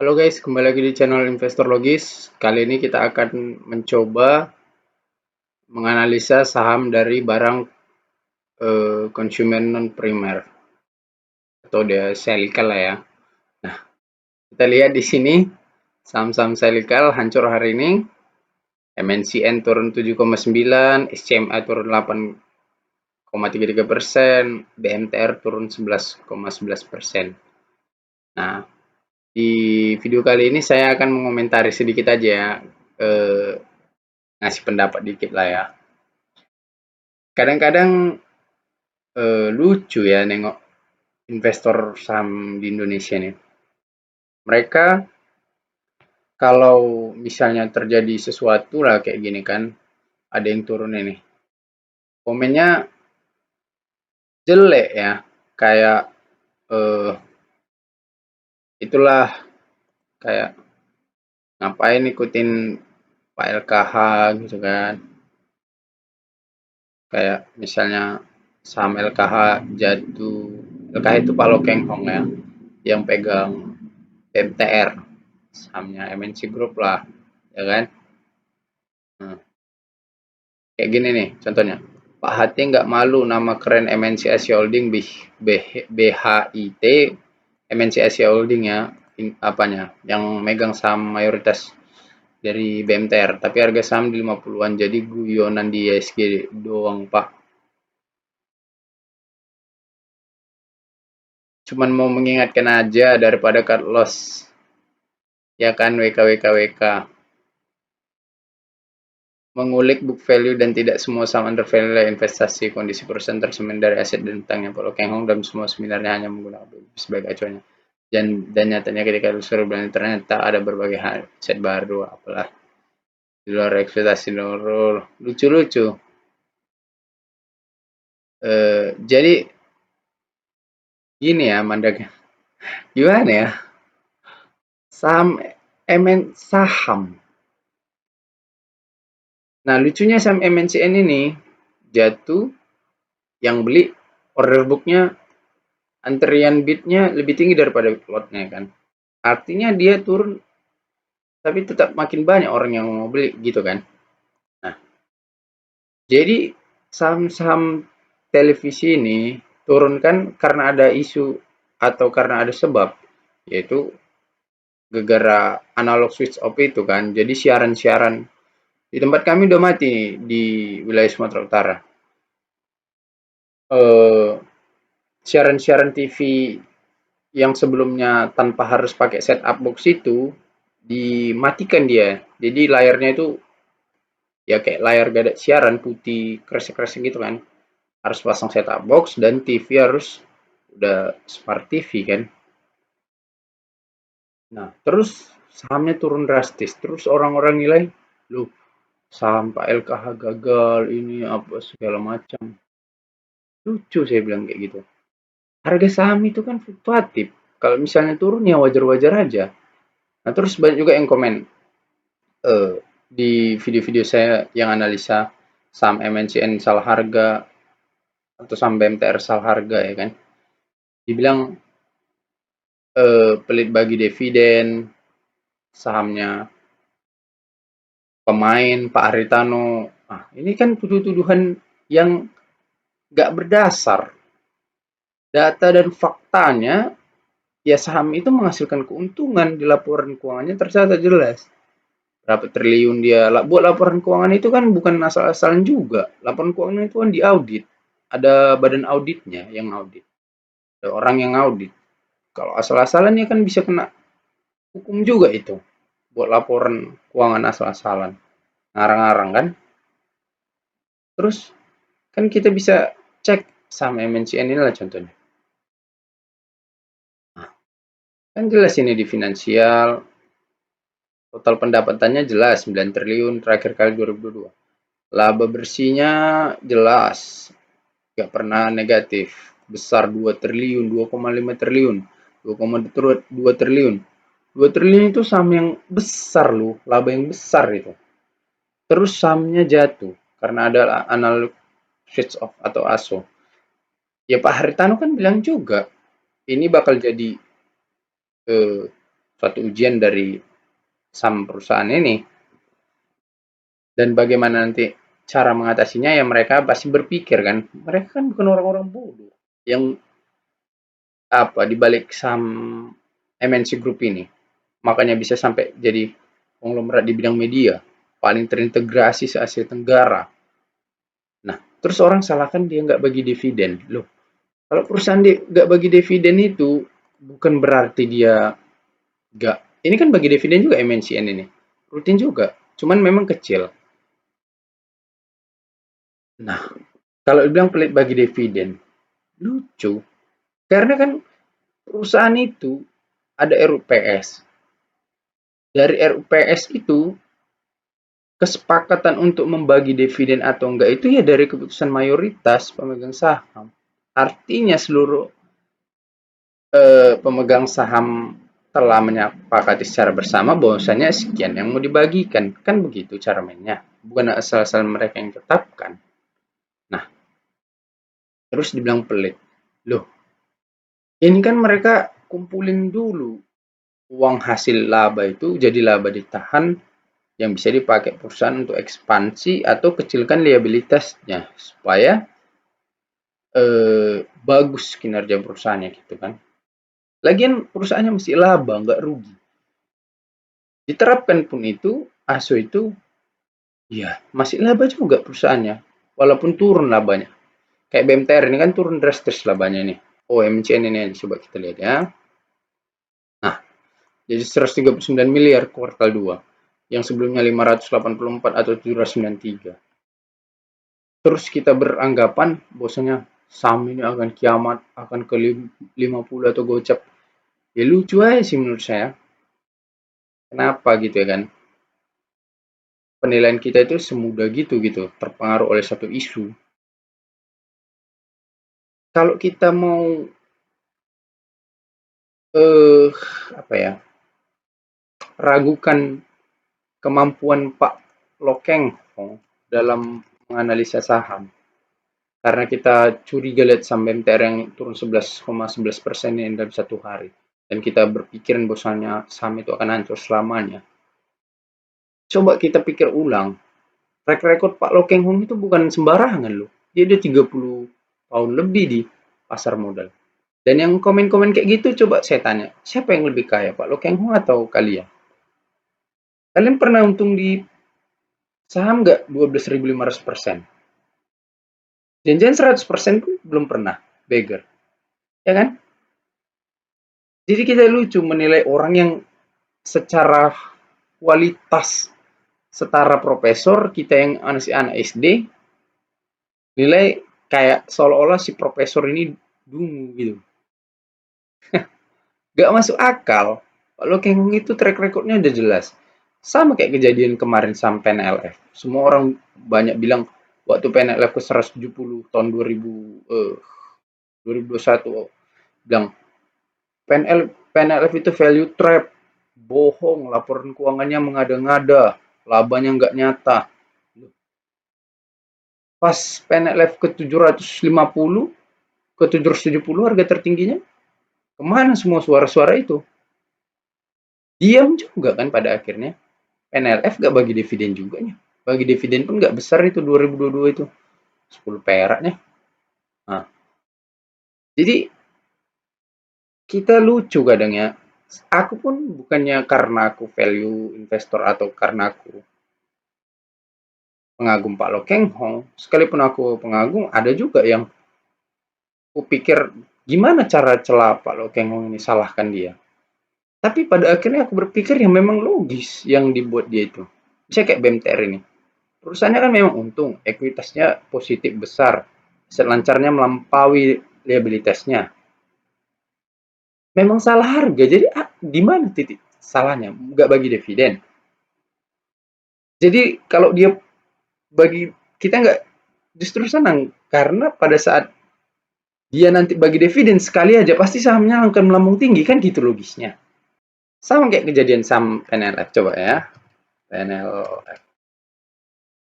Halo guys, kembali lagi di channel Investor Logis. Kali ini kita akan mencoba menganalisa saham dari barang konsumen non primer atau dia cyclical lah ya. Nah, kita lihat di sini saham-saham cyclical hancur hari ini. MNCN turun 7,9, SCMA turun 8,33%, BMTR turun 11,11%. Nah, di video kali ini saya akan mengomentari sedikit aja ya, ngasih pendapat dikit lah ya. Kadang-kadang lucu ya nengok investor saham di Indonesia nih. Mereka kalau misalnya terjadi sesuatu lah kayak gini kan, ada yang turun ini. Komennya jelek ya, kayak eh, itulah kayak ngapain ikutin Pak LKH gitu kan. Kayak misalnya saham LKH jatuh, LKH itu Pak Lokeng Hong ya, yang pegang MTR, sahamnya MNC Group lah, ya kan? Nah, kayak gini nih contohnya. Pak Hati nggak malu nama keren MNC Asia Holding BHIT MNC Asia Holding ya, apanya yang megang saham mayoritas dari BMTR, tapi harga saham di 50-an, jadi guyonan di ISG doang Pak. Cuman mau mengingatkan aja daripada cut loss, ya kan, WKWKWK. Mengulik book value dan tidak semua saham under value adalah investasi. Kondisi perusahaan tersemen dari aset dan utangnya. Kalau Keng Hong dan semua sebenarnya hanya menggunakan sebagai acuannya. Dan nyatanya ketika disuruh belanja ternyata ada berbagai hal aset baru apalah di luar ekspektasi nurul, lucu-lucu. Jadi gini ya mandangnya, gimana ya, saham saham. Nah lucunya saham MNCN ini jatuh, yang beli order booknya, antrian bidnya lebih tinggi daripada lotnya kan. Artinya dia turun, tapi tetap makin banyak orang yang mau beli gitu kan. Nah, jadi saham-saham televisi ini turun kan karena ada isu atau karena ada sebab, yaitu gegara analog switch off itu kan. Jadi siaran-siaran di tempat kami udah mati di wilayah Sumatera Utara. Eh, Siaran-siaran TV yang sebelumnya tanpa harus pakai setup box itu dimatikan dia. Jadi layarnya itu ya kayak layar gada siaran putih kresek-kresek gitu kan. Harus pasang setup box dan TV harus udah smart TV kan. Nah, terus sahamnya turun drastis. Terus orang-orang nilai, loh, saham Pak LKH gagal ini apa segala macam. Lucu saya bilang kayak gitu. Harga saham itu kan fluktuatif. Kalau misalnya turun ya wajar-wajar aja. Nah, terus banyak juga yang komen di video-video saya yang analisa saham MNCN salah harga atau saham BMTR salah harga ya kan. Dibilang pelit bagi dividen, sahamnya pemain Pak Haritano. Nah, ini kan tuduh-tuduhan yang nggak berdasar. Data dan faktanya, ya saham itu menghasilkan keuntungan di laporan keuangannya tercatat jelas. Berapa triliun dia buat laporan keuangan itu kan bukan asal-asalan juga. Laporan keuangan itu kan diaudit. Ada badan auditnya yang audit. Ada orang yang audit. Kalau asal-asalan ya kan bisa kena hukum juga itu. Buat laporan keuangan asal-asalan. Ngarang-ngarang kan. Terus kan kita bisa cek saham MNCN inilah contohnya. Nah, kan jelas ini di finansial, total pendapatannya jelas 9 triliun terakhir kali 2022. Laba bersihnya jelas, nggak pernah negatif. Besar 2 triliun, 2,5 triliun, 2,2 triliun. 2 triliun itu saham yang besar loh, laba yang besar itu. Terus sahamnya jatuh karena ada analog switch off atau ASO. Ya Pak Haritano kan bilang juga ini bakal jadi eh, suatu ujian dari saham perusahaan ini. Dan bagaimana nanti cara mengatasinya, ya mereka pasti berpikir kan, mereka kan bukan orang-orang bodoh yang di balik saham MNC Group ini. Makanya bisa sampai jadi konglomerat di bidang media, paling terintegrasi se-Asia Tenggara. Nah, terus orang salahkan dia nggak bagi dividen. Loh, kalau perusahaan dia nggak bagi dividen itu bukan berarti dia nggak. Ini kan bagi dividen juga MNCN ini. Rutin juga, cuman memang kecil. Nah, kalau dibilang pelit bagi dividen, lucu. Karena kan perusahaan itu ada RUPS. Dari RUPS itu, kesepakatan untuk membagi dividen atau enggak itu ya dari keputusan mayoritas pemegang saham. Artinya seluruh pemegang saham telah menyepakati secara bersama bahwasanya sekian yang mau dibagikan. Kan begitu cara mainnya. Bukan asal-asal mereka yang tetapkan. Nah, terus dibilang pelit. Loh, ini kan mereka kumpulin dulu uang hasil laba itu, jadi laba ditahan yang bisa dipakai perusahaan untuk ekspansi atau kecilkan liabilitasnya supaya bagus kinerja perusahaannya gitu kan. Lagian perusahaannya masih laba, nggak rugi. Diterapkan pun itu, ASO itu, ya masih laba juga perusahaannya, walaupun turun labanya. Kayak BMTR ini kan turun drastis labanya nih. OMCN ini aja coba kita lihat ya. Nah, jadi 139 miliar kuartal 2, yang sebelumnya 584 atau 793. Terus kita beranggapan bahwasanya saham ini akan kiamat, akan ke 50 atau gocap. Ya lucu aja sih menurut saya. Kenapa gitu ya kan? Penilaian kita itu semudah gitu terpengaruh oleh satu isu. Kalau kita mau eh apa ya? Ragukan kemampuan Pak Lokeng dalam menganalisa saham. Karena kita curiga lihat saham BMTR yang turun 11,11% ini dalam satu hari. Dan kita berpikiran bahwasanya saham itu akan hancur selamanya. Coba kita pikir ulang. Track record Pak Lokeng Hong itu bukan sembarangan loh. Dia udah 30 tahun lebih di pasar modal. Dan yang komen-komen kayak gitu coba saya tanya, siapa yang lebih kaya, Pak Lokeng Hong atau kalian? Kalian pernah untung di saham nggak 12.500%? Janjian 100% pun belum pernah, beggar. Ya kan? Jadi kita lucu menilai orang yang secara kualitas setara profesor, kita yang anak SD, nilai kayak seolah-olah si profesor ini dungu gitu. Gak masuk akal. Kalau Keng itu track recordnya udah jelas. Sama kayak kejadian kemarin sama PNLF. Semua orang banyak bilang waktu PNLF ke 170 tahun 2021 bilang PNLF itu value trap, bohong, laporan keuangannya mengada-ngada, labanya nggak nyata. Pas PNLF ke 750, ke 770 harga tertingginya, kemana semua suara-suara itu? Diam juga kan pada akhirnya. NLF gak bagi dividen juga nih. Bagi dividen pun gak besar itu 2022 itu. 10 peraknya. Nah, jadi kita lucu kadang ya. Aku pun bukannya karena aku value investor atau karena aku pengagum Pak Lokeng Hong. Sekalipun aku pengagum, ada juga yang aku pikir gimana cara celah Pak Lokeng Hong ini, salahkan dia. Tapi pada akhirnya aku berpikir yang memang logis yang dibuat dia itu. Misalnya kayak BMTR ini. Perusahaannya kan memang untung, ekuitasnya positif besar, selancarnya melampaui liabilitasnya. Memang salah harga, jadi di mana titik salahnya? Nggak bagi dividen. Jadi kalau dia bagi, kita nggak justru senang karena pada saat dia nanti bagi dividen sekali aja pasti sahamnya akan melambung tinggi kan gitu logisnya. Sama kayak kejadian saham PNLF coba ya. PNLF.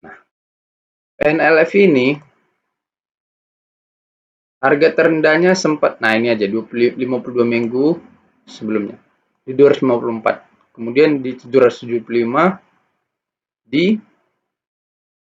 Nah, PNLF ini harga terendahnya sempat, nah ini aja 52 minggu sebelumnya. di 254, kemudian di 775 di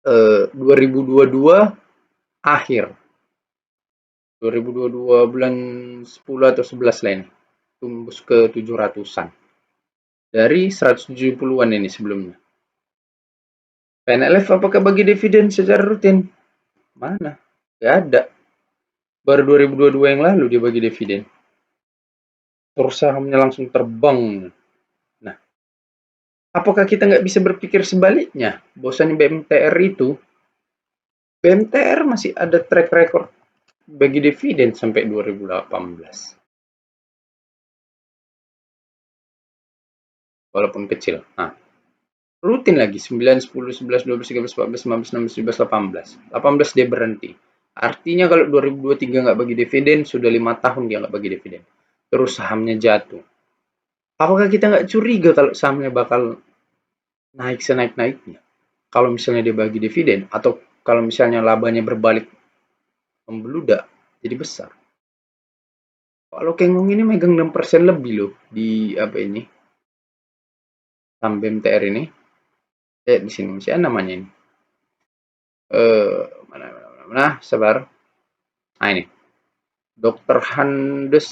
2022 akhir, 2022 bulan 10 atau 11 lah ini, tembus ke 700-an dari 170-an ini sebelumnya. PNLF apakah bagi dividen secara rutin? Mana? Gak ada. Baru 2022 yang lalu dia bagi dividen. Terus sahamnya langsung terbang. Nah, apakah kita nggak bisa berpikir sebaliknya? Bahwasanya BMTR masih ada track record bagi dividen sampai 2018. Walaupun kecil. Nah, rutin lagi 9, 10, 11, 12, 13, 14, 15, 16, 17, 18. 18 dia berhenti. Artinya kalau 2023 nggak bagi dividen, sudah 5 tahun dia nggak bagi dividen. Terus sahamnya jatuh. Apakah kita nggak curiga kalau sahamnya bakal naik senaik-naiknya? Kalau misalnya dia bagi dividen, atau kalau misalnya labanya berbalik membeludak jadi besar. Kalau Kengong ini megang 6% lebih loh di apa ini, saham BMTR ini. Di sini masih ada namanya ini. Mana, sabar. Nah ini, Dr. Handes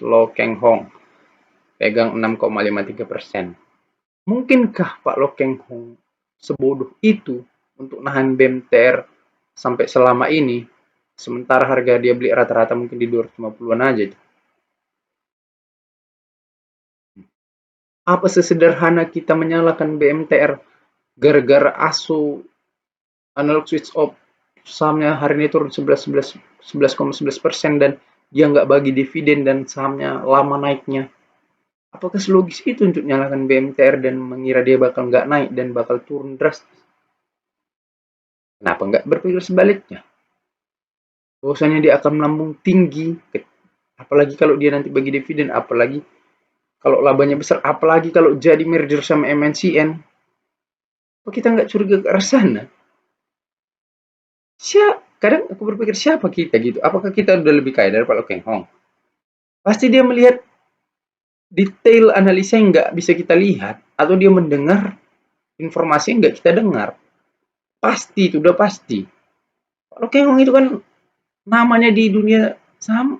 Lo Keng Hong pegang 6,53%. Mungkinkah Pak Lo Keng Hong sebodoh itu untuk nahan BMTR sampai selama ini, sementara harga dia beli rata-rata mungkin di 250-an aja. Apa sesederhana kita menyalahkan BMTR gara-gara ASO analog switch off, sahamnya hari ini turun 11,11% dan dia nggak bagi dividen dan sahamnya lama naiknya? Apakah selogis itu untuk menyalahkan BMTR dan mengira dia bakal nggak naik dan bakal turun drastis? Kenapa nggak berpikir sebaliknya? Bahwasanya dia akan melambung tinggi, apalagi kalau dia nanti bagi dividen, apalagi kalau labanya besar, apalagi kalau jadi merger sama MNCN. Apa kita nggak curiga ke arah sana? Kadang aku berpikir siapa kita gitu? Apakah kita udah lebih kaya dari Pak Keng Hong? Pasti dia melihat detail analisa yang nggak bisa kita lihat, atau dia mendengar informasi yang nggak kita dengar. Pasti itu udah pasti. Pak Keng Hong itu kan namanya di dunia saham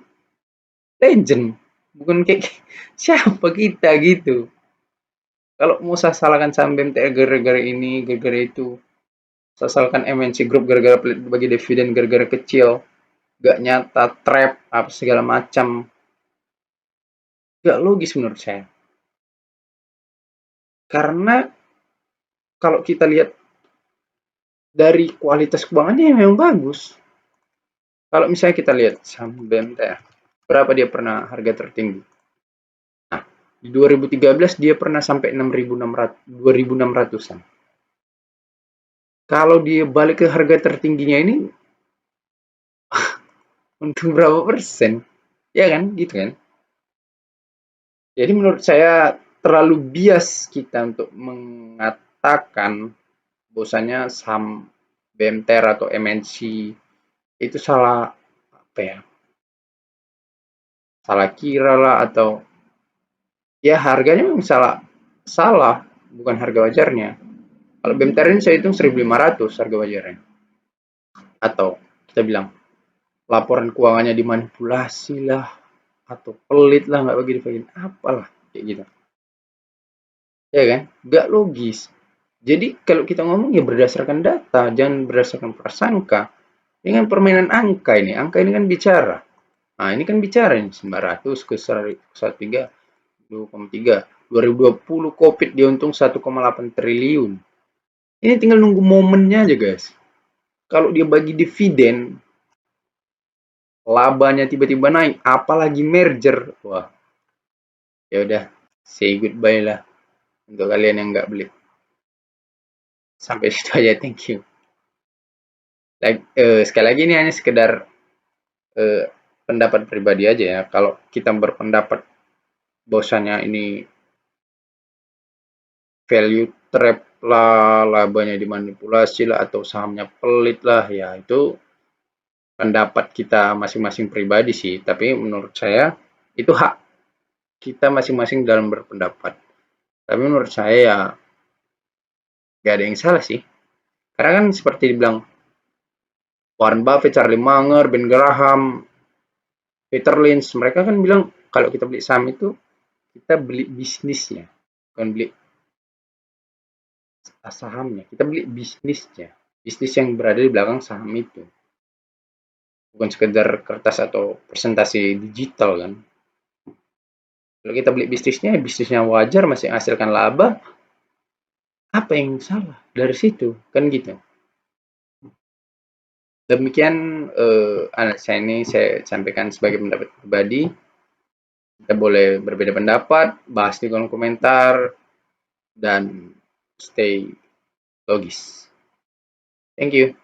legend, bukan kayak siapa kita gitu. Kalau mau saya salahkan saham BMTR gara-gara ini, gara-gara itu, saya salahkan MNC Group gara-gara bagi dividen, gara-gara kecil, gak nyata, trap, apa segala macam, gak logis menurut saya. Karena kalau kita lihat dari kualitas keuangannya memang bagus. Kalau misalnya kita lihat saham BMTR, berapa dia pernah harga tertinggi? Nah, di 2013 dia pernah sampai 2.600-an. Kalau dia balik ke harga tertingginya ini, untung berapa persen? Ya kan, gitu kan? Jadi menurut saya terlalu bias kita untuk mengatakan bahwasanya saham BMTR atau MNC itu salah apa ya? Salah kira lah, atau ya harganya memang salah, bukan harga wajarnya. Kalau BMTR ini saya hitung 1.500 harga wajarnya. Atau kita bilang laporan keuangannya dimanipulasi lah, atau pelit lah, nggak bagi-bagi, apalah kayak gitu. Ya kan? Nggak logis. Jadi kalau kita ngomong ya berdasarkan data, jangan berdasarkan prasangka. Ini kan permainan angka ini. Angka ini kan bicara. Nah, ini kan bicara ini 900 ke 1,3, 2,3. 2020 Covid dia untung 1,8 triliun. Ini tinggal nunggu momennya aja, guys. Kalau dia bagi dividen, labanya tiba-tiba naik, apalagi merger. Wah, ya udah, say goodbye lah untuk kalian yang nggak beli. Sampai situ aja, thank you. Sekali lagi ini hanya sekedar pendapat pribadi aja ya. Kalau kita berpendapat bahwasanya ini value trap lah, labanya dimanipulasi lah, atau sahamnya pelit lah, ya itu pendapat kita masing-masing pribadi sih. Tapi menurut saya itu hak kita masing-masing dalam berpendapat. Tapi menurut saya ya gak ada yang salah sih. Karena kan seperti dibilang Warren Buffett, Charlie Munger, Ben Graham, Peter Lynch, mereka kan bilang kalau kita beli saham itu kita beli bisnisnya, bukan beli sahamnya. Kita beli bisnisnya, bisnis yang berada di belakang saham itu. Bukan sekedar kertas atau presentasi digital kan. Kalau kita beli bisnisnya wajar masih menghasilkan laba, apa yang salah dari situ kan gitu. Demikian analisa ini saya sampaikan sebagai pendapat pribadi. Kita boleh berbeda pendapat, bahas di kolom komentar, dan stay logis. Thank you.